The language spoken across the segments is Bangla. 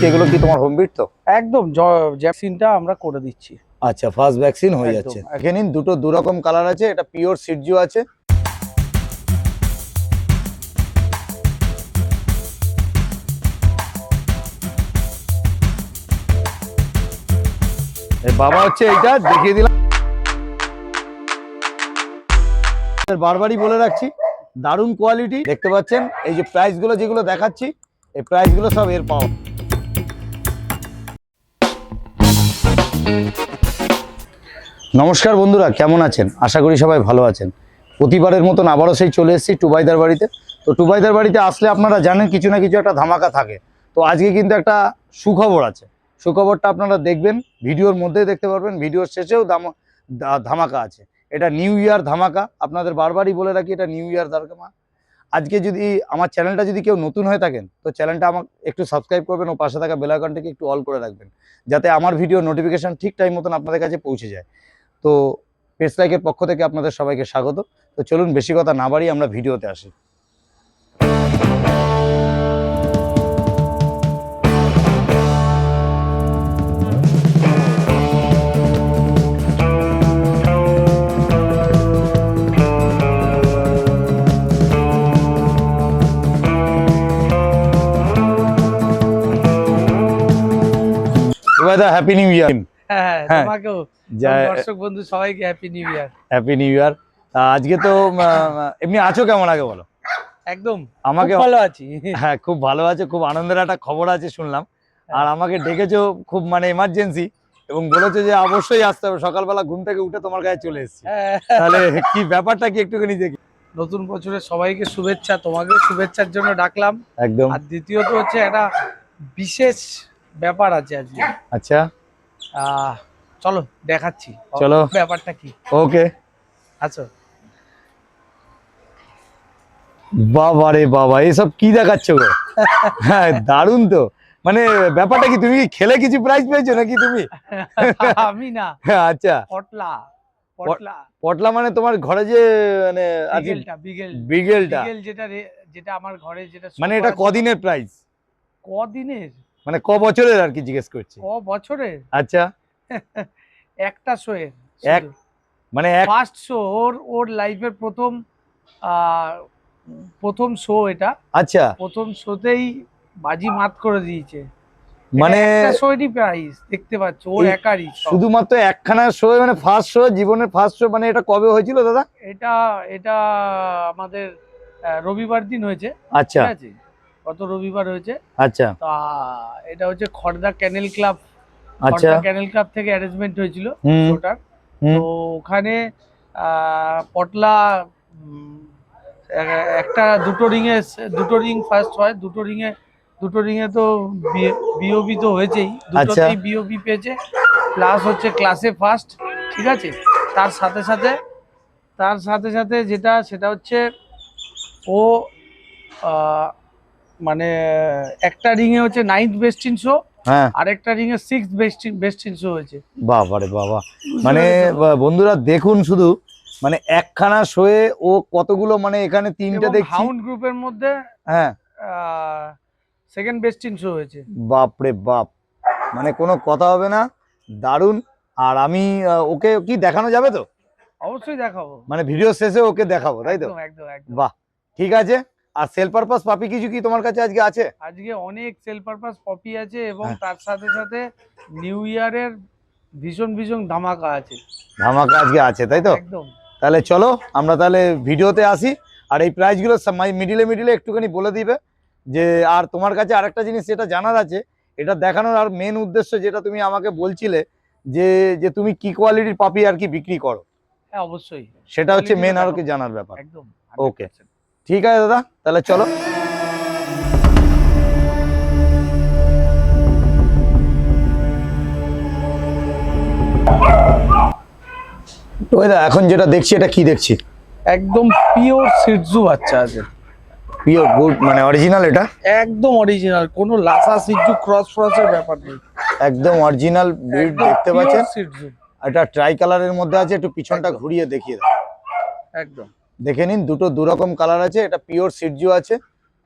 এগুলো কি তোমার হোম বিট তো? একদম ভ্যাকসিনটা আমরা করে দিচ্ছি। আচ্ছা, ফার্স্ট ভ্যাকসিন হয়ে একদম, যাচ্ছে। এখানে দুটো দুরকম কালার আছে, এটা পিওর সিডজু আছে। বাবা হচ্ছে এইটা দেখিয়ে দিলাম, বারবারই বলে রাখছি দারুণ কোয়ালিটি। দেখতে পাচ্ছেন এই যে প্রাইস গুলো যেগুলো দেখাচ্ছি, এই প্রাইস গুলো সব এর পাওয়া। নমস্কার বন্ধুরা, কেমন আছেন? আশা করি সবাই ভালো আছেন। প্রতিবারের মতন আবারও সেই চলে এসেছি টুবাইদার বাড়িতে। তো টুবাইদার বাড়িতে আসলে আপনারা জানেন কিছু না কিছু একটা ধামাকা থাকে। তো আজকে কিন্তু একটা সুখবর আছে। সুখবরটা আপনারা দেখবেন, ভিডিওর মধ্যে দেখতে পারবেন, ভিডিওর শেষেও ধামাকা আছে। এটা নিউ ইয়ার ধামাকা। আপনাদের বারবারই বলে রাখি, এটা নিউ ইয়ার ধামাকা। আজকে যদি আমার চ্যানেলটা যদি কেউ নতুন হয়ে থাকেন, তো চ্যানেলটা আমাকে একটু সাবস্ক্রাইব করবেন ও পাশে থাকা বেল আইকনটাকে একটু অল করে রাখবেন, যাতে আমার ভিডিও নোটিফিকেশন ঠিক টাইম মতন আপনাদের কাছে পৌঁছে যায়। তো পেজ লাইকের পক্ষ থেকে আপনাদের সবাইকে স্বাগত। তো চলুন বেশি কথা না বাড়িয়ে আমরা ভিডিওতে আসি। Happy new year. হ্যাঁ, হ্যাঁ, তোমাকেও, জয় দর্শক বন্ধু সবাইকে happy new year. Happy new year. আজকে তো এমনি আছো কেমন আগে বলো? একদম আমাকে খুব ভালো আছি। হ্যাঁ, খুব ভালো আছে। খুব আনন্দের একটা খবর আছে শুনলাম। আর আমাকে ডেকেছো খুব মানে এমার্জেন্সি, এবং বলেছো যে অবশ্যই আসতে হবে। সকালবেলা ঘুম থেকে উঠে তোমার কাছে চলে এসেছি। তাহলে কি ব্যাপারটা কি একটুখানি দেখি। নতুন বছরের সবাইকে শুভেচ্ছা, তোমাকেও শুভেচ্ছার জন্য ডাকলাম। একদম। আর দ্বিতীয়ত হচ্ছে একটা বিশেষ ব্যাপার আছে আজকে। আচ্ছা, চলো দেখাচ্ছি চলো ব্যাপারটা কি। ওকে, আচ্ছা, বাবা রে বাবা, এসব কি দেখাচ্ছ গো? হ্যাঁ, দারুণ তো। মানে ব্যাপারটা কি, তুমি কি খেলে কিছু প্রাইজ পেয়েছো নাকি তুমি? আমি না, আচ্ছা, পটলা পটলা পটলা মানে তোমার ঘরে যে মানে বিগেলটা যেটা আমার ঘরে যেটা মানে এটা কদিনের প্রাইজ? কদিনের মানে ক বছরের আর কি জিজ্ঞেস করছি। ক বছরের? আচ্ছা, একটা শোয়ের এক মানে এক ফার্স্ট শো, ওর লাইফের প্রথম শো এটা। আচ্ছা, প্রথম শোতেই বাজি মাত করে দিয়েছে। মানে একটা শোয়েরই প্রাইস দেখতে পাচ্ছ, ওর একারই শুধুমাত্র একখানা শো, মানে ফার্স্ট শো, জীবনের ফার্স্ট শো। মানে এটা কবে হয়েছিল দাদা? এটা এটা আমাদের রবিবার দিন হয়েছে। আচ্ছা, ঠিক আছে, গত রবিবার হয়েছে। আচ্ছা, তা এটা হচ্ছে খড়দা ক্যানেল ক্লাব। আচ্ছা, খড়দা ক্যানেল ক্লাব থেকে অ্যারেঞ্জমেন্ট হয়েছিল শোটার। তো ওখানে পটলা একটা দুটো রিং ফার্স্ট হয়। দুটো রিঙে তো বিওবি তো হয়েছেই, দুটোতেই বিওবি পেয়েছে। প্লাস হচ্ছে ক্লাসে ফার্স্ট। ঠিক আছে, তার সাথে সাথে সেটা হচ্ছে ও মানে একটা রিঙে হচ্ছে 9th বেস্ট ইন শো, আর একটা রিঙে 6th বেস্ট ইন শো হয়েছে। বাবারে বাবা, মানে বন্ধুরা দেখুন শুধু, মানে একখানা শোয়ে ও কতগুলো, মানে এখানে তিনটে দেখছি হাউন্ড গ্রুপের মধ্যে। হ্যাঁ, সেকেন্ড বেস্ট ইন শো হয়েছে। বাপরে বাপ, মানে কোনো কথা হবে না, দারুণ। আর আমি ওকে কি দেখানো যাবে তো? অবশ্যই দেখাবো, মানে ভিডিও শেষে ওকে দেখাবো, তাই তো? একদম। বাহ, ঠিক আছে। আর সেল পারপাস পাপি কিছু কি তোমার কাছে আজকে আছে? আজকে অনেক সেল পারপাস পপি আছে, এবং তার সাথে সাথে নিউ ইয়ারের ভীষণ ধামাকা আছে। ধামাকা আজকে আছে, তাই তো? একদম। তাহলে চলো আমরা তাহলে ভিডিওতে আসি। আর এই প্রাইসগুলো মিডিলে একটুখানি বলে দিবে যে, আর তোমার কাছে আরেকটা জিনিস যেটা জানার আছে, এটা দেখানোর আর মেন উদ্দেশ্য যেটা তুমি আমাকে বলছিলে যে তুমি কি কোয়ালিটির পাপি আর কি বিক্রি করো। হ্যাঁ, অবশ্যই, সেটা হচ্ছে মেন আর কি জানার ব্যাপার। একদম। ওকে, ঠিক আছে দাদা, তাহলে চলো। এখন যেটা দেখছি, এটা কি দেখছি? একদম পিওর সিটজু বাচ্চা আছে। পিওর গুড, মানে অরিজিনাল? এটা একদম অরিজিনাল, কোনো লাসা সিটজু ক্রসের ব্যাপার নেই। একদম অরিজিনাল ব্রিড দেখতে পাচ্ছেন। সিটজু এটা ট্রাই কালারের মধ্যে আছে। একটু পিছনটা ঘুরিয়ে দেখিয়ে দাও। একদম দেখে নিন, দুটো দুরকম কালার আছে। এটা পিওর সিটজু আছে,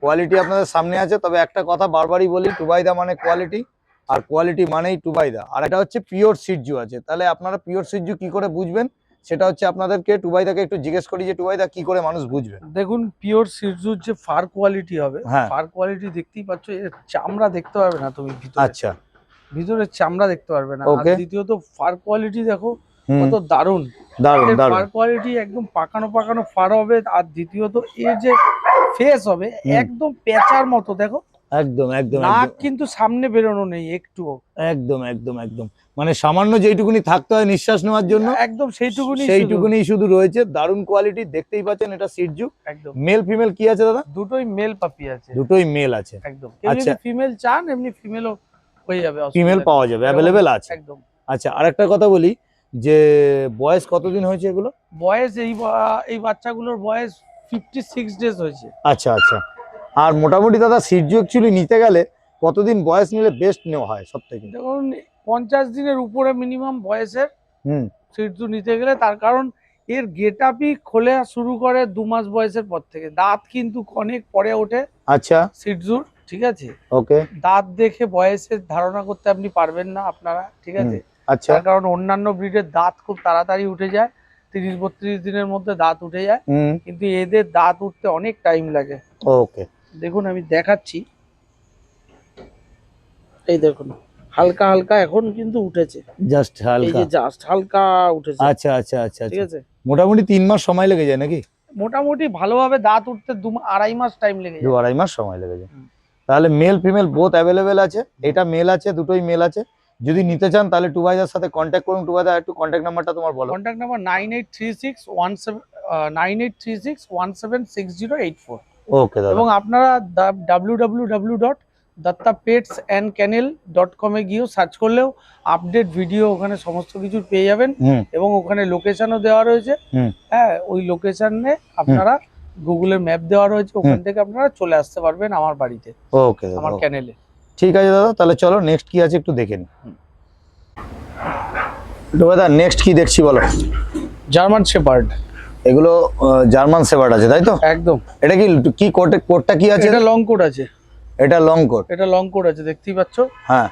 কোয়ালিটি আপনাদের সামনে আছে। তবে একটা কথা বারবারই বলি, টুবাইদা মানে কোয়ালিটি, আর কোয়ালিটি মানেই টুবাইদা। আর এটা হচ্ছে পিওর সিটজু আছে। তাহলে আপনারা পিওর সিটজু কি করে বুঝবেন, সেটা হচ্ছে আপনাদেরকে টুবাইদাকে একটু জিজ্ঞেস করি যে টুবাইদা কি করে মানুষ বুঝবে। দেখুন, পিওর সিজুর যে ফার কোয়ালিটি হবে, হ্যাঁ। ফার কোয়ালিটি দেখতেই পাচ্ছ, এর চামড়া দেখতে পারবে না তুমি ভিতরে। আচ্ছা, ভিতরে চামড়া দেখতে পারবে না। আর Okay. দ্বিতীয়ত ফার কোয়ালিটি দেখো হুম, কত দারুণ। দারুণ দারুণ। ফার কোয়ালিটি একদম পাকানো পাকানো ফার হবে। আর দ্বিতীয়ত এর যে ফেস হবে একদম পেঁচার মতো। দেখো একদম একদম নাক একদম কিন্তু সামনে বেরোনো নেই একটুও। একদম একদম একদম মানে সামান্য যেইটুকুনি থাকতে হয় নিঃশ্বাস নেওয়ার জন্য, একদম সেইটুকুনি শুধু। সেইটুকুনি শুধু রয়েছে। দারুণ কোয়ালিটি, দেখতেই পাচ্ছেন। এটা সিটজু। একদম মেল ফিমেল কি আছে দাদা? দুটোই মেল পাপি আছে। দুটোই মেল আছে। একদম। কেউ আচ্ছা। যদি ফিমেল চান এমনি ফিমেলও হয়ে যাবে, অসুবিধা ফিমেল নেই। পাওয়া যাবে, অ্যাভেলেবেল আছে। একদম। আচ্ছা, আরেকটা কথা বলি যে বয়স কতদিন হয়েছে এগুলো? বয়স এই বাচ্চাগুলোর বয়স 56 ডেজ হয়েছে। আচ্ছা আচ্ছা। আর মোটামুটি দাদা সিটজু অ্যাকচুয়ালি নিতে গেলে কতদিন বয়স নিলে বেস্ট নেওয়া হয় সব থেকে? দেখুন, 50 দিনের উপরে মিনিমাম বয়সের হুম, সিটজু নিতে গেলে। তার কারণ এর গেটআপই খোলা শুরু করে 2 মাস বয়সের পর থেকে। দাঁত কিন্তু অনেক পরে ওঠে আচ্ছা, সিটজুর, ঠিক আছে। ওকে, দাঁত দেখে বয়সের ধারণা করতে আপনি পারবেন না আপনারা, ঠিক আছে। আচ্ছা, তার কারণ অন্যান্য ব্রিডের দাঁত খুব তাড়াতাড়ি উঠে যায়, 30-32 দিনের মধ্যে দাঁত উঠে যায়। হুম, কিন্তু এদের দাঁত উঠতে অনেক টাইম লাগে। ওকে। দেখুন আমি দেখাচ্ছি, এই দেখুন হালকা হালকা এখন কিন্তু উঠেছে। জাস্ট এই হালকা। যে জাস্ট হালকা উঠেছে, আচ্ছা আচ্ছা আচ্ছা ঠিক আচ্ছা। আছে। মোটামুটি 3 মাস সময় লেগে যায় নাকি? মোটামুটি ভালোভাবে দাঁত উঠতে 2-2.5 মাস টাইম লেগে যায়। 2-2.5 মাস সময় লেগে যায়। হুম। তাহলে মেল ফিমেল বোথ অ্যাভেলেবেল আছে। এটা মেল আছে, দুটোই মেল আছে। যদি নিতে চান তাহলে টুবাইদার সাথে কন্ট্যাক্ট করুন। টুবাইদা একটু কন্ট্যাক্ট নাম্বারটা তোমার বলো। Contact number 9836176084। ওকে দাদা। এবং আপনারা www.dattapetsandkennel.com এ গিয়েও সার্চ করলেও আপডেট ভিডিও ওখানে সমস্ত কিছু পেয়ে যাবেন। হুম, এবং ওখানে লোকেশনও দেওয়া রয়েছে। হুম, হ্যাঁ, ওই লোকেশনে আপনারা গুগলের ম্যাপ দেওয়া রয়েছে, ওখান থেকে আপনারা চলে আসতে পারবেন আমার বাড়িতে, ওকে দাদা, আমার ওকে। ক্যানেলে। ঠিক আছে দাদা, তাহলে চলো নেক্সট কি আছে একটু দেখে নিই। টুবাইদা নেক্সট কি দেখছি বলো। German shepherd. এগুলো জার্মান শেপার্ড আছে তাই তো? একদম। এটা কি কোটটা কি আছে? এটা লং কোট আছে। এটা লং কোট। এটা লং কোট আছে, দেখতেই পাচ্ছ। হ্যাঁ,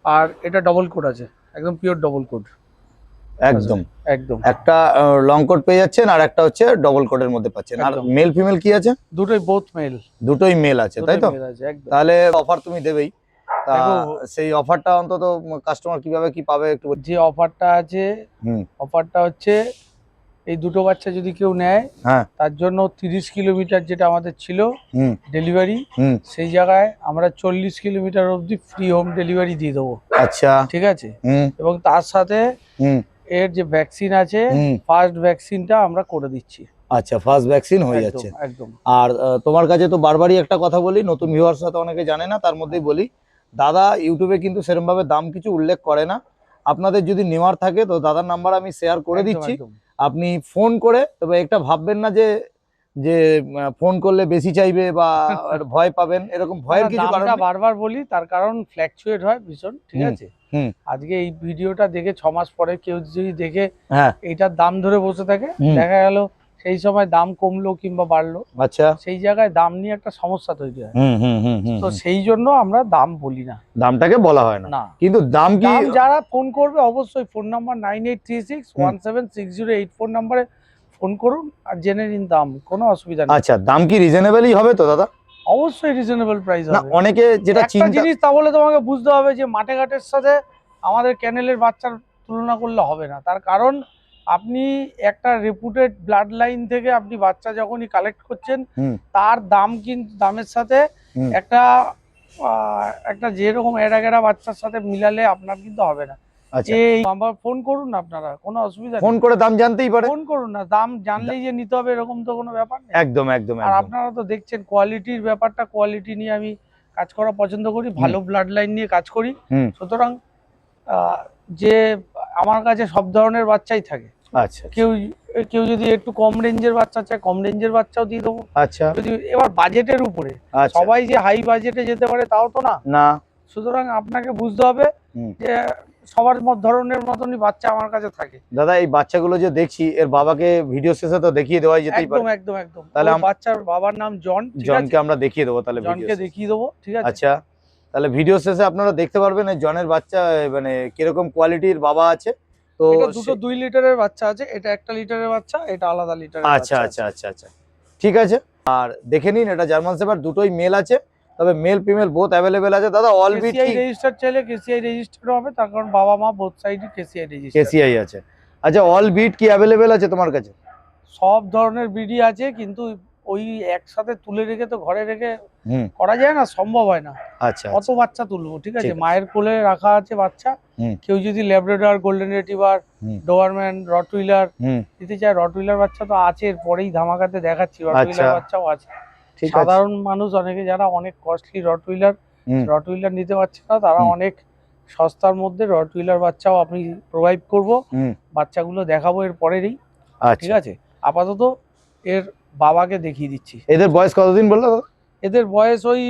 আর এটা ডবল কোট আছে, একদম পিওর ডবল কোট। একদম একদম। একটা লং কোট পেয়ে যাচ্ছেন, আর একটা হচ্ছে ডবল কোটের মধ্যে পাচ্ছেন। আর একদম। মেল ফিমেল কি আছে? দুটোই বোথ মেল। দুটোই মেল আছে তাই তো? একদম। তাহলে অফার তুমি দেবেই। তা দেখো, সেই অফারটা অন্তত কাস্টমার কিভাবে কি পাবে একটু যে অফারটা আছে, হুম, অফারটা হচ্ছে এই দুটো বাচ্চা যদি কেউ নেয় হ্যাঁ, তার জন্য 30 কিলোমিটার যেটা আমাদের ছিল হুম, ডেলিভারি, হুম, সেই জায়গায় আমরা 40 কিলোমিটার অবধি ফ্রি হোম ডেলিভারি দিয়ে দেবো, আচ্ছা, ঠিক আছে। হুম, এবং তার সাথে হুম, এর যে ভ্যাকসিন আছে, হুম, ফার্স্ট ভ্যাকসিনটা আমরা করে দিচ্ছি। আচ্ছা, ফার্স্ট ভ্যাকসিন হয়ে একদম, যাচ্ছে। একদম। আর তোমার কাছে তো বারবারই একটা কথা বলি, নতুন ভিউয়ার্স তো অনেকে জানে না, তার মধ্যেই বলি, দাদা ইউটিউবে কিন্তু সেরকম ভাবে দাম কিছু উল্লেখ করে না। আপনাদের যদি নেওয়ার থাকে তো দাদার নাম্বার আমি শেয়ার করে একদম, দিচ্ছি। একদম। আপনি ফোন করে, তবে একটা ভাববেন না যে যে ফোন করলে বেশি চাইবে বা ভয় পাবেন, এরকম ভয়ের কিছু কারণ দামটা নেই। বারবার বলি, তার কারণ ফ্ল্যাকচুয়েট হয় ভীষণ, ঠিক হুম, আছে। হুম, আজকে এই ভিডিওটা দেখে 6 মাস পরে কেউ যদি দেখে হ্যাঁ, এইটার দাম ধরে বসে থাকে, হুম, দেখা গেল সেই সময় দাম কমলো কিংবা বাড়লো, আচ্ছা, সেই জায়গায় দাম নিয়ে একটা সমস্যা তৈরি হয়। হুম, হুম, হুম, হুম, তো হুম। সেই জন্য আমরা দাম বলি না। দামটাকে বলা হয় না, না, কিন্তু দাম কি? দাম যারা ফোন করবে অবশ্যই ফোন নাম্বার 9836176084 নাম্বারে ফোন করুন আর জেনে নিন দাম, কোনো অসুবিধা নেই। আচ্ছা, দাম কি রিজনেবলই হবে তো দাদা? অবশ্যই রিজনেবল প্রাইস না, হবে। অনেকে যেটা একটা চিন্তা, জিনিস তাহলে তোমাকে বুঝতে হবে যে মাঠে ঘাটের সাথে আমাদের ক্যানেলের বাচ্চার তুলনা করলে হবে না। তার কারণ আপনি একটা রেপুটেড ব্লাড লাইন থেকে আপনি বাচ্চা যখনই কালেক্ট করছেন, হুম, তার দাম কিন্তু দামের সাথে হুম, একটা যেরকম এড়াগেড়া বাচ্চার সাথে মিলালে আপনার কিন্তু হবে না। আচ্ছা, এই নাম্বার ফোন করুন, আপনারা কোনো অসুবিধা ফোন নেই। করে দাম জানতেই পারে। ফোন করুন না, দাম জানলেই যে নিতে হবে এরকম তো কোনো ব্যাপার নেই। একদম একদম আর একদম। আপনারা তো দেখছেন কোয়ালিটির ব্যাপারটা, কোয়ালিটি নিয়ে আমি কাজ করা পছন্দ করি, ভালো ব্লাড লাইন নিয়ে কাজ করি। হুম, সুতরাং যে আমার কাছে সব ধরনের বাচ্চাই থাকে। আচ্ছা, কেউ কেউ যদি একটু কম রেঞ্জের বাচ্চা চায়, কম রেঞ্জের বাচ্চাও দিয়ে দেবো। আচ্ছা, যদি এবার বাজেটের উপরে, আচ্ছা, সবাই যে হাই বাজেটে যেতে পারে তাও তো না। না, সুতরাং আপনাকে বুঝতে হবে হুম, যে সবার ধরনের মতনই বাচ্চা আমার কাছে থাকে। দাদা এই বাচ্চাগুলো যে দেখছি এর বাবাকে ভিডিও শেষে তো দেখিয়ে দেওয়া যেতেই একদম পারে। একদম একদম। তাহলে ওর বাচ্চার বাবার নাম জন, ঠিক আছে? জনকে আমরা দেখিয়ে দেবো তাহলে জনকে ভিডিও দেখিয়ে দেবো, ঠিক আছে? আচ্ছা, তাহলে ভিডিও শেষে আপনারা দেখতে পারবেন এই জনের বাচ্চা মানে কিরকম কোয়ালিটির বাবা আছে। তো এটা দুটো 2 লিটারের বাচ্চা আছে, এটা 1 লিটারের বাচ্চা, এটা আলাদা লিটারের আচ্ছা বাচ্চা আচ্ছা আচ্ছা আচ্ছা ঠিক আছে। আর দেখে নিন এটা জার্মান শেফার্ড, দুটোই মেল আছে, তবে মেল ফিমেল বোথ অ্যাভেলেবেল আছে। দাদা অল বিট কেসিআই কি রেজিস্টার চাইলে কেসিআই রেজিস্টার হবে, তার কারণ বাবা মা বোথ সাইডই কেসিআই রেজিস্টার। কেসিআই আছে। আচ্ছা অল বিট কি অ্যাভেলেবেল আছে তোমার কাছে? সব ধরনের বিডি আছে, কিন্তু ওই একসাথে তুলে রেখে তো ঘরে রেখে হুম করা যায় না, সম্ভব হয় না। আচ্ছা কত বাচ্চা তুলবো, ঠিক আছে? ঠিক আছে। মায়ের কোলে রাখা আছে বাচ্চা। হুম। কেউ যদি ল্যাব্রাডর, গোল্ডেন রিট্রিভার, হুম ডোবারম্যান, রটউইলার হুম দিতে চায়, রটউইলার বাচ্চা তো আছে, এরপরেই ধামাকাতে দেখাচ্ছি, রটউইলার আচ্ছা। বাচ্চাও আছে। ঠিক আছে। সাধারণ মানুষ অনেকে যারা অনেক কস্টলি হুম রটউইলার নিতে পারছে না, তারা হুম। অনেক সস্তার মধ্যে রটউইলার বাচ্চাও আমি প্রোভাইড করব। হুম বাচ্চাগুলো দেখাবো এর পরেরই, ঠিক আচ্ছা। আছে? আপাতত এর বাবাকে দেখিয়ে দিচ্ছি। এদের বয়স কতদিন বললো দাদা? এদের বয়স ওই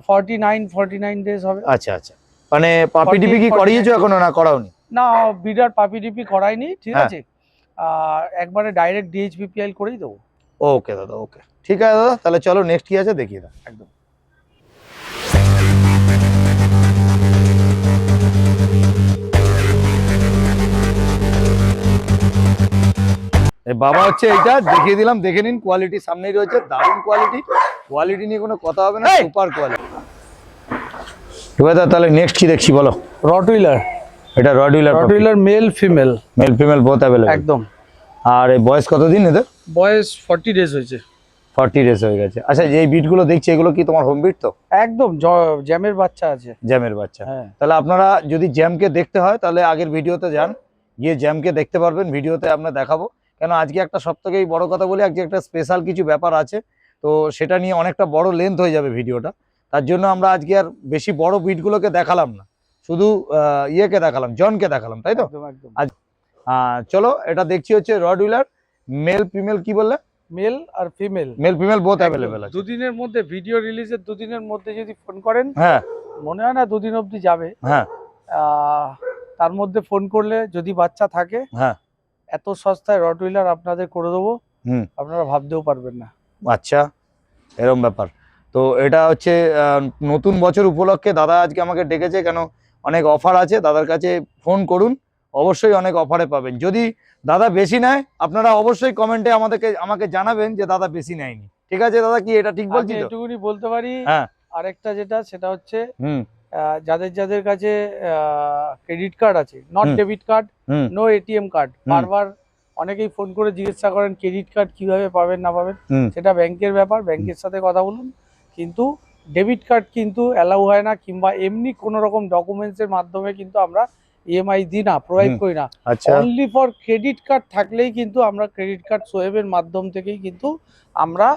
49 ডেজ হবে। আচ্ছা আচ্ছা, মানে পাপি 40, টিপি কি 49 করিয়েছো এখনো না করাওনি? না, বিডার পাপি ডিপি করাইনি, ঠিক হ্যাঁ। আছে? একবারে ডাইরেক্ট ডিএইচপিপিএল করেই দেবো। ওকে দাদা ওকে, ঠিক আছে দাদা, তাহলে চলো নেক্সট কি আছে দেখিয়ে দাও। একদম। বাবা হচ্ছে এইটা দেখিয়ে দিলাম, দেখে নিন কোয়ালিটি সামনেই রয়েছে, দারুণ কোয়ালিটি, কোয়ালিটি নিয়ে কোনো কথা হবে না, সুপার কোয়ালিটি। এবার তাহলে নেক্সট কি দেখছি বলো? রটউইলার, এটা rottweiler male female, male female both available. একদম। আর এই বয়স কতদিন এদের? বয়স 40 ডেজ হয়েছে। 40 ডেজ হয়ে গেছে। আচ্ছা এই বিটগুলো দেখছি এগুলো কি তোমার হোম বিট তো? একদম জ্যামের বাচ্চা আছে। জ্যামের বাচ্চা। হ্যাঁ। তাহলে আপনারা যদি জ্যামকে দেখতে হয় তাহলে আগের ভিডিওতে যান, গিয়ে জ্যামকে দেখতে পারবেন, ভিডিওতে আমরা দেখাবো। কেন আজকে একটা সবথেকে বড় কথা বলি, আজকে একটা স্পেশাল কিছু ব্যাপার আছে, তো সেটা নিয়ে অনেকটা বড় লেন্থ হয়ে যাবে ভিডিওটা, তার জন্য আমরা আজকে আর বেশি বড় বিটগুলোকে দেখালাম না, শুধু ইয়েকে দেখালাম, জনকে দেখালাম, তাই তো? একদম একদম। চলো এটা দেখছি হচ্ছে রডউইলার মেল ফিমেল, কি বললে? মেল আর female, male female both available আছে। দুদিনের মধ্যে, ভিডিও রিলিজের দুদিনের মধ্যে যদি ফোন করেন, হ্যাঁ মনে হয় না দুদিন অবধি যাবে। হ্যাঁ তার মধ্যে ফোন করলে যদি বাচ্চা থাকে, হ্যাঁ এত সস্তায় রটউইলার আপনাদের করে দেবো, হুম আপনারা ভাবতেও পারবেন না। আচ্ছা এরকম ব্যাপার। তো এটা হচ্ছে নতুন বছর উপলক্ষে দাদা আজকে আমাকে ডেকেছে, কেন অনেক অফার আছে, দাদার কাছে ফোন করুন, অবশ্যই অনেক অফারে পাবেন। যদি দাদা বেশি নেয় আপনারা অবশ্যই কমেন্টে আমাকে জানাবেন যে দাদা বেশি নেয়নি, ঠিক আছে দাদা? কি এটা ঠিক বলছি আমি তো? এটুকুনি বলতে পারি। হ্যাঁ। আরেকটা যেটা, সেটা হচ্ছে হুম যাদের কাছে ক্রেডিট কার্ড আছে, not hmm. Debit card, hmm no ATM card, বারবার অনেকেই ফোন করে জিজ্ঞাসা করেন ক্রেডিট কার্ড কিভাবে পাবেন না পাবেন, হুম সেটা ব্যাংকের ব্যাপার, ব্যাংকের সাথে কথা বলুন। কিন্তু ডেবিট কার্ড কিন্তু অ্যালাউ হয় না, কিংবা এমনি কোনো রকম ডকুমেন্টসের মাধ্যমে কিন্তু আমরা ইএমআই দিই না, প্রোভাইড করি না। আচ্ছা অনলি ফর ক্রেডিট কার্ড থাকলেই কিন্তু আমরা ক্রেডিট কার্ড সোয়েবের মাধ্যম থেকেই কিন্তু আমরা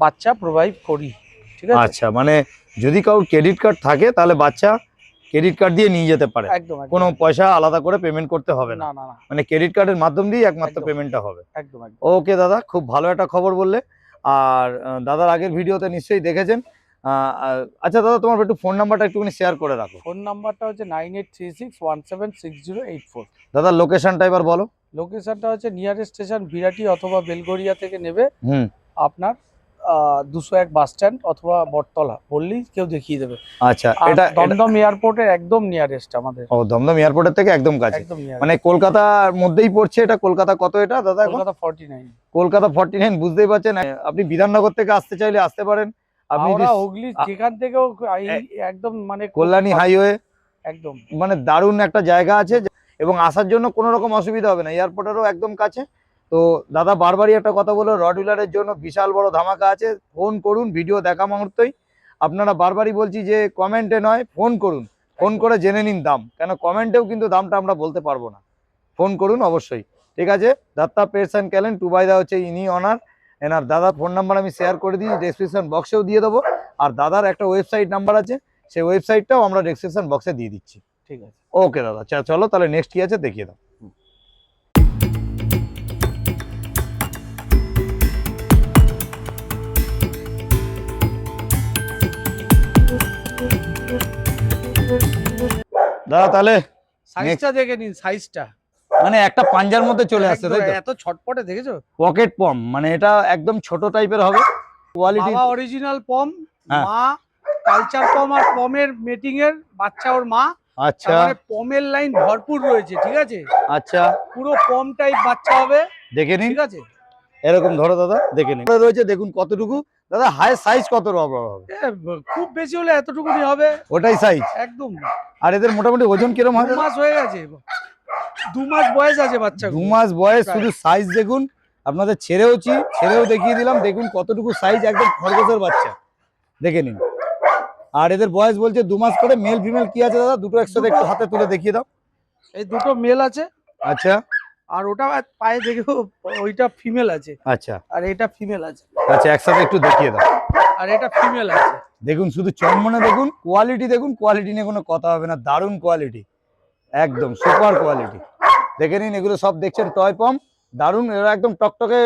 বাচ্চা প্রোভাইড করি, ঠিক আছে? আচ্ছা, মানে যদি কারোর ক্রেডিট কার্ড থাকে তাহলে বাচ্চা ক্রেডিট কার্ড দিয়ে নিয়ে যেতে পারে, একদম একদম। কোনো পয়সা আলাদা করে পেমেন্ট করতে হবে না, না না না, মানে ক্রেডিট কার্ডের মাধ্যম দিয়ে একমাত্র একদম। পেমেন্টটা হবে। একদম একদম। ওকে দাদা, খুব ভালো একটা খবর বললে। আর দাদার আগের ভিডিওতে নিশ্চয়ই দেখেছেন। আচ্ছা দাদা তোমার একটু ফোন নাম্বারটা একটুখানি শেয়ার করে রাখো। ফোন নাম্বারটা হচ্ছে 9836176084। দাদার লোকেশনটা এবার বলো। লোকেশনটা হচ্ছে নিয়ারেস্ট স্টেশন বিরাটি অথবা বেলগড়িয়া থেকে নেবে হুম আপনার 201 বাস স্ট্যান্ড অথবা বটতলা বললেই কেউ দেখিয়ে দেবে। আচ্ছা, আর এটা দমদম এয়ারপোর্টের একদম নিয়ারেস্ট আমাদের। ও দমদম এয়ারপোর্টের থেকে একদম কাছে, একদম মানে কলকাতার মধ্যেই পড়ছে এটা। কলকাতা কত এটা দাদা এখন? কলকাতা 49। কলকাতা 49, বুঝতেই পারছেন। আপনি বিধাননগর থেকে আসতে চাইলে আসতে পারেন, আপনি হাওড়া, হুগলি, যেখান থেকেও একদম মানে কল্যাণী হাইওয়ে, একদম মানে দারুণ একটা জায়গা আছে, এবং আসার জন্য কোনো রকম অসুবিধা হবে না, এয়ারপোর্টেরও একদম কাছে। তো দাদা বারবারই একটা কথা বলো, রডউইলারের জন্য বিশাল বড় ধামাকা আছে, ফোন করুন, ভিডিও দেখা মুহূর্তেই। আপনারা বারবারই বলছি যে কমেন্টে নয়, ফোন করুন, ফোন করে জেনে নিন দাম, কেন কমেন্টেও কিন্তু দামটা আমরা বলতে পারবো না, ফোন করুন অবশ্যই, ঠিক আছে? দত্তা পেটস অ্যান্ড ক্যালেন, টুবাইদা হচ্ছে ইনি অনার। এনার দাদার ফোন নাম্বার আমি শেয়ার করে দিই, ডেসক্রিপশন বক্সেও দিয়ে দেবো। আর দাদার একটা ওয়েবসাইট নাম্বার আছে, সেই ওয়েবসাইটটাও আমরা ডেসক্রিপশন বক্সে দিয়ে দিচ্ছি। ঠিক আছে। ওকে দাদা, চলো তাহলে নেক্সট কি আছে দেখিয়ে দাও। দাদা তাহলে সাইজটা দেখে নিন, সাইজটা মানে একটা পাঞ্জার মধ্যে চলে আসছে, তাই তো? এত ছটপটে দেখেছো? পকেট পম, মানে এটা একদম ছোট টাইপের হবে। কোয়ালিটি বাবা অরিজিনাল পম, হ্যাঁ। মা কালচার পম, আর পমের মেটিং এর বাচ্চা ওর মা। আচ্ছা মানে পমের লাইন ভরপুর রয়েছে, ঠিক আছে? আচ্ছা, পুরো পম টাইপ বাচ্চা হবে, দেখে নিন। ঠিক আছে? এরকম ধরো দাদা, দেখে নিন রয়েছে, দেখুন কতটুকু। দাদা হাই সাইজ কত হবে? খুব বেশি হলে এতটুকুনি হবে, ওটাই সাইজ। একদম। আর এদের মোটামুটি ওজন কিরকম হয়? 2 মাস হয়ে গেছে, 2 মাস বয়স আছে বাচ্চা। 2 মাস বয়স, শুধু সাইজ দেখুন। আপনাদের ছেড়েও দেখিয়ে দিলাম, দেখুন কতটুকু সাইজ, একদম খরগোশের বাচ্চা, দেখে নিন। আর এদের বয়স বলছে 2 মাস করে। মেল ফিমেল কি আছে দাদা? দুটো একসাথে একটু হাতে তুলে দেখিয়ে দাও। এই দুটো মেল আছে, আচ্ছা আর ওটা পায়ে দেখো ওইটা ফিমেল আছে, আচ্ছা আর এটা ফিমেল আছে, আচ্ছা, একসাথে একটু দেখিয়ে দাও। আর এটা ফিমেল আছে। দেখুন শুধু চন্মনে দেখুন, কোয়ালিটি দেখুন, কোয়ালিটি নিয়ে কোনো কথা হবে না, দারুণ কোয়ালিটি, একদম সুপার কোয়ালিটি। দেখে নিন, এগুলো সব দেখছেন টয় পম, দারুণ। এরা একদম টকটকে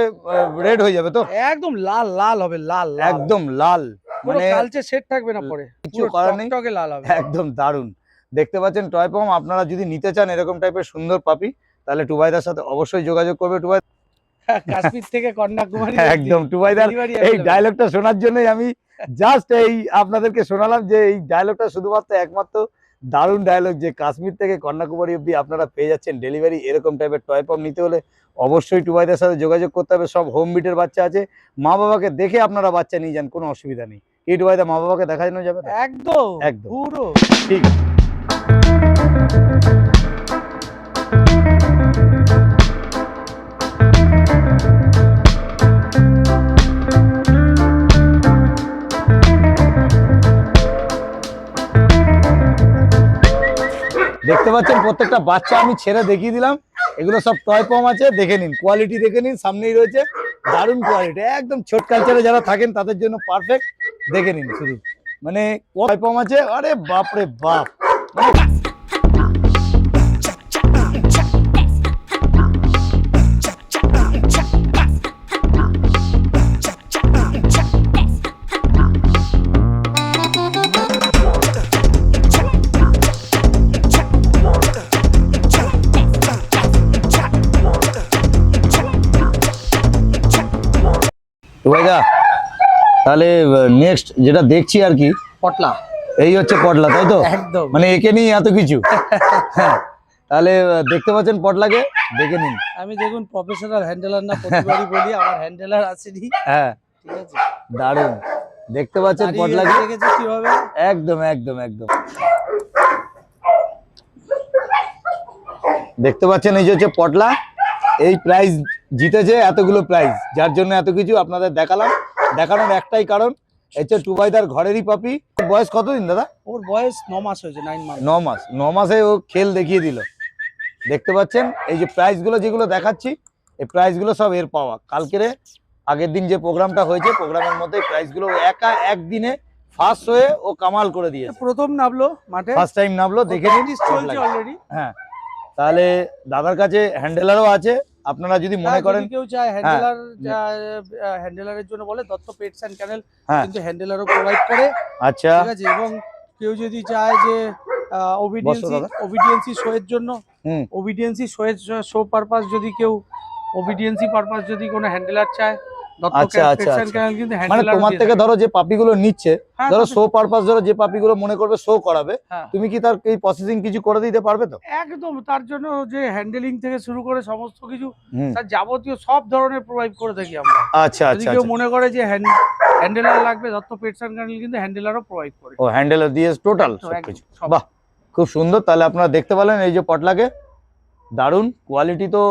রেড হয়ে যাবে তো, একদম লাল লাল হবে, লাল লাল, একদম লাল, মানে মানে কালচে সেট থাকবে না পরে, কিছু পুরো করার নেই, টকটকে লাল হবে। একদম দারুণ। দেখতে পাচ্ছেন টয় পম। আপনারা যদি নিতে চান এরকম টাইপের সুন্দর পাপি, তাহলে টুবাইদার সাথে অবশ্যই যোগাযোগ করবে। টুবাই কাশ্মীর থেকে কন্যাকুমারী, একদম টুবাইদার এই ডায়লগটা শোনার জন্যই আমি জাস্ট এই আপনাদেরকে শোনালাম, যে এই ডায়লগটা শুধুমাত্র একমাত্র দারুণ ডায়লগ, যে কাশ্মীর থেকে কন্যাকুমারী অব্দি আপনারা পেয়ে যাচ্ছেন ডেলিভারি। এরকম টাইপের টয় পম নিতে হলে অবশ্যই টুবাইদার সাথে যোগাযোগ করতে হবে। সব হোম বিটের বাচ্চা আছে, মা বাবাকে দেখে আপনারা বাচ্চা নিয়ে যান, কোনো অসুবিধা নেই। এই টুবাইদা মা বাবাকে দেখানো যাবে তো? একদম একদম পুরো ঠিক আছে। দেখতে পাচ্ছেন প্রত্যেকটা বাচ্চা আমি ছেড়ে দেখিয়ে দিলাম। এগুলো সব টয় পম আছে, দেখে নিন, কোয়ালিটি দেখে নিন, সামনেই রয়েছে, দারুণ কোয়ালিটি, একদম ছোট কালচারে যারা থাকেন তাদের জন্য পারফেক্ট। দেখে নিন শুধু, মানে টয় পম আছে, আরে বাপ রে বাপ, মানে টুবাইদা, তাহলে নেক্সট যেটা দেখছি আর কি, পটলা, এই হচ্ছে পটলা, তাই তো? একদম। মানে একে নিয়ে এত কিছু। হ্যাঁ, তাহলে দেখতে পাচ্ছেন পটলাকে, দেখে নিন। আমি দেখুন প্রফেশনাল হ্যান্ডেলার না, প্রতিবারই বলি আমার হ্যান্ডেলার আসেনি, হ্যাঁ ঠিক আছে? দারুণ, দেখতে পাচ্ছেন দাঁড়িয়ে পটলাকে, দেখেছো কিভাবে? একদম একদম একদম। দেখতে পাচ্ছেন এই যে হচ্ছে পটলা, এই প্রাইজ জিতেছে, এতগুলো প্রাইজ, যার জন্য এত কিছু আপনাদের দেখালাম। দেখানোর একটাই কারণ, হচ্ছে টুবাইদার ঘরেরই পাপি। বয়স কতদিন দাদা? ওর বয়স 9 মাস হয়েছে, 9 মাস। 9 মাস। 9 মাসে ও খেল দেখিয়ে দিল। দেখতে পাচ্ছেন এই যে প্রাইজগুলো যেগুলো দেখাচ্ছি, এই প্রাইজগুলো সব এর পাওয়া। কালকের আগের দিন যে প্রোগ্রামটা হয়েছে, প্রোগ্রামের মধ্যে প্রাইজগুলো একা একদিনে ফার্স্ট হয়ে ও কামাল করে দিয়েছে। প্রথম নামলো মাঠে, ফার্স্ট টাইম নামলো, দেখে নিন। চলছে অলরেডি। হ্যাঁ, তাহলে দাদার কাছে হ্যান্ডেলারও আছে, আপনারা যদি মনে করেন কেউ চায় হ্যান্ডেলারের জন্য বলে, দত্ত পেটস এন্ড ক্যানেল হ্যাঁ কিন্তু হ্যান্ডেলারও প্রোভাইড করে, আচ্ছা ঠিক আছে? এবং কেউ যদি চায় যে ওবিডিয়েন্সি শো এর জন্য, হুম ওবিডিয়েন্সি শো পারপাস, যদি কেউ ওবিডিয়েন্সি পারপাস যদি কোনো হ্যান্ডেলার চায়, দত্ত আচ্ছা, আচ্ছা, পেটস এন্ড আচ্ছা। ক্যানেল কিন্তু মানে হ্যান্ডেলার তোমার থেকে ধরো যে পাপিগুলো নিচ্ছে, হ্যাঁ, ধরো তাদের- শো পারপাস, ধরো যে পাপিগুলো মনে করবে শো করাবে, হ্যাঁ। তুমি কি তার এই প্রসেসিং কিছু করে দিতে পারবে তো? একদম, তার জন্য যে হ্যান্ডেলিং থেকে শুরু করে সমস্ত কিছু, হুম তার যাবতীয় সব ধরনের প্রোভাইড করে থাকি আমরা। আচ্ছা যদি আচ্ছা কেউ আচ্ছা। মনে করে যে হ্যান্ডেলার লাগবে, দত্ত পেটস এন্ড ক্যানেল কিন্তু হ্যান্ডেলারও প্রোভাইড করে। ও হ্যান্ডেলার দিয়ে টোটাল একদম, সবকিছু, সব। বাহ খুব সুন্দর। তাহলে আপনারা দেখতে পেলেন এই যে পটলাকে, দারুণ কোয়ালিটি, তো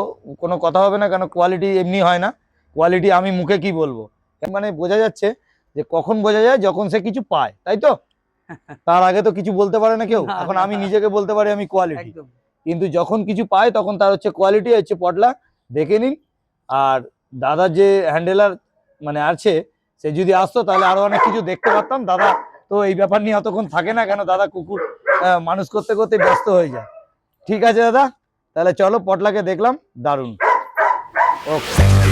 কোনো কথা হবে না, কেন কোয়ালিটি এমনি হয় না। কোয়ালিটি আমি মুখে কি বলবো, মানে বোঝা যাচ্ছে যে কখন বোঝা যায়, যখন সে কিছু পায়, তাই তো? তার আগে তো কিছু বলতে পারে না কেউ। না, এখন না। আমি নিজেকে বলতে পারি আমি কোয়ালিটি, একদম। কিন্তু যখন কিছু পায় তখন তার হচ্ছে কোয়ালিটি, হচ্ছে পটলা, দেখে নিন। আর দাদার যে হ্যান্ডেলার মানে আছে, সে যদি আসতো তাহলে আরো অনেক কিছু দেখতে পারতাম। দাদা তো এই ব্যাপার নিয়ে অতক্ষণ থাকে না, কেন দাদা কুকুর মানুষ করতে করতে ব্যস্ত হয়ে যায়। ঠিক আছে দাদা, তাহলে চলো পটলাকে দেখলাম, দারুণ। ওকে।